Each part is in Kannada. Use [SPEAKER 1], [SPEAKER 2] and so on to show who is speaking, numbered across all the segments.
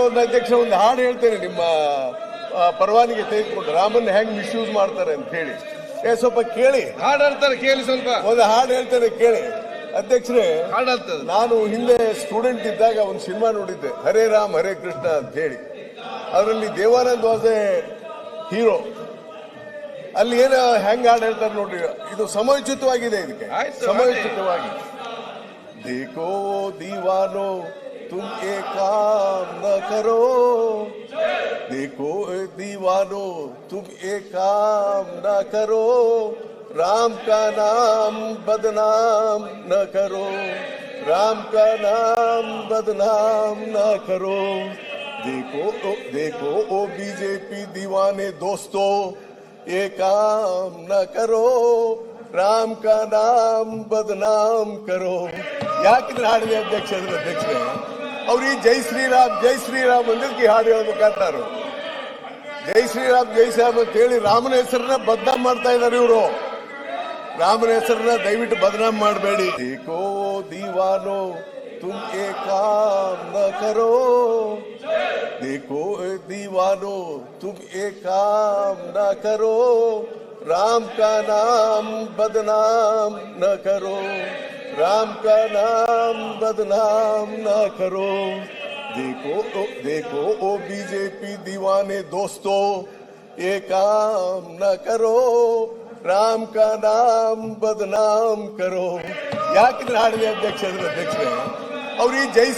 [SPEAKER 1] ಒಂದು ಅಧ್ಯಕ್ಷ ಒಂದು ಹಾಡು ಹೇಳ್ತೇನೆ ನಿಮ್ಮ ಪರವಾನಿಗೆ ತೆಗೆದುಕೊಂಡು ರಾಮನ್ ಹೆಂಗ್ ಮಿಸ್ಯೂಸ್ ಮಾಡ್ತಾರೆ ಅಂತ ಹೇಳಿ ಸ್ವಲ್ಪ ಕೇಳಿ.
[SPEAKER 2] ಹಾಡು ಹೇಳ್ತಾರೆ ಕೇಳಿ, ಸ್ವಲ್ಪ
[SPEAKER 1] ಒಂದು ಹಾಡು ಹೇಳ್ತೇನೆ ಕೇಳಿ. ಅಧ್ಯಕ್ಷರೇ,
[SPEAKER 2] ಹಾಡು ಹೇಳ್ತದೆ.
[SPEAKER 1] ನಾನು ಹಿಂದೆ ಸ್ಟೂಡೆಂಟ್ ಇದ್ದಾಗ ಒಂದು ಸಿನಿಮಾ ನೋಡಿದ್ದೆ, ಹರೇ ರಾಮ್ ಹರೇ ಕೃಷ್ಣ ಅಂತ ಹೇಳಿ. ಅದರಲ್ಲಿ ದೇವಾನಂದ್ ವಾಸ್ ಎ ಹೀರೋ. ಅಲ್ಲಿ ಏನು ಹೆಂಗ್ ಹಾಡು ಹೇಳ್ತಾರೆ ನೋಡ್ರಿ, ಇದು ಸಮಯೋಚಿತವಾಗಿದೆ. ಇದಕ್ಕೆ ಸಮಯೋಚಿತವಾಗಿ देखो दीवानो तुम एक काम न करो, देखो दीवानो तुम एक काम न करो, राम का नाम बदनाम न करो, राम का नाम बदनाम न करो। देखो देखो ओ बीजेपी दीवाने दोस्तों, ये काम न करो, ರಾಮ್ ಕಾ ನಾಮ್ ಬದನಾಮ್ ಕರೋ. ಯಾಕಿದ್ರೆ ಹಾಡಿದೆ ಅಧ್ಯಕ್ಷರೇ, ಅವ್ರಿಗೆ ಜೈ ಶ್ರೀರಾಮ್ ಅಂದಿದ್ದಕ್ಕೆ ಹಾಡು ಹೇಳ್ಬೇಕಾದ್ರು. ಜೈ ಶ್ರೀರಾಮ್ ಅಂತ ಹೇಳಿ ರಾಮನ ಹೆಸರನ್ನ ಬದನಾಮ್ ಮಾಡ್ತಾ ಇದ್ದಾರೆ ಇವರು. ರಾಮನ ಹೆಸರನ್ನ ದಯವಿಟ್ಟು ಬದನಾಮ್ ಮಾಡಬೇಡಿ. ಏಕೋ ದೀವಾನೋ ತುಮ್ ಏ ಕಾಮ್ ನ ಕರೋ, देखो दीवानो तुम एक काम न करो, राम का नाम बदनाम न करो, राम का नाम बदनाम न करो। देखो देखो ओ बीजेपी दीवाने दोस्तों, ये काम न करो, राम का नाम बदनाम करो. ಯಾಕಿದ್ರೆ ಹಾಡಿದೆ ಅಧ್ಯಕ್ಷರೇ, ಅವ್ರಿಗೆ ಜೈ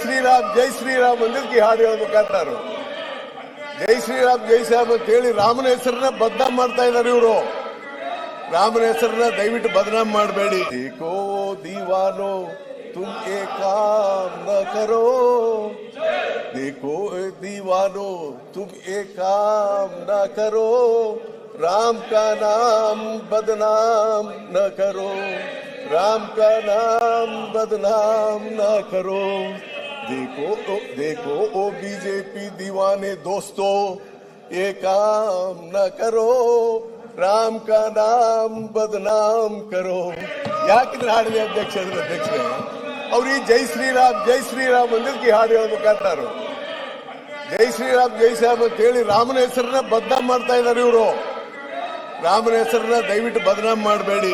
[SPEAKER 1] ಶ್ರೀರಾಮ್ ಅಂದಿದ್ದಕ್ಕೆ ಹಾಡು ಹೇಳ್ಬೇಕಾದ್ರು. ಜೈ ಶ್ರೀರಾಮ್ ಅಂತ ಹೇಳಿ ರಾಮನ ಹೆಸರನ್ನ ಬದನಾಮ್ ಮಾಡ್ತಾ ಇದ್ದಾರೆ ಇವರು. ರಾಮನ ಹೆಸರನ್ನ ದಯವಿಟ್ಟು ಬದನಾಮ್ ಮಾಡಬೇಡಿ. ಏಕೋ ದೀವಾನೋ ತುಮ್ ಏ ಕಾಮ್ ನ ಕರೋ, देखो दीवानो तुम एक काम न करो, राम का नाम बदनाम न करो, राम का नाम बदनाम न करो. देखो देखो ओ बीजेपी दीवाने दोस्तों, ये काम न करो, राम का नाम बदनाम करो. ಯಾಕಿದ್ರೆ ಹಾಡಿದೆ ಅಧ್ಯಕ್ಷರೇ, ಅವ್ರಿಗೆ ಜೈ ಶ್ರೀರಾಮ್ ಅಂದಿದ್ದಕ್ಕೆ ಹಾಡು ಹೇಳ್ಬೇಕಾದ್ರು. ಜೈ ಶ್ರೀರಾಮ್ ಅಂತ ಹೇಳಿ ರಾಮನ ಹೆಸರನ್ನ ಬದನಾಮ್ ಮಾಡ್ತಾ ಇದ್ದಾರೆ ಇವರು. ರಾಮನ ಹೆಸರನ್ನ ದಯವಿಟ್ಟು ಬದನಾಮ್ ಮಾಡಬೇಡಿ.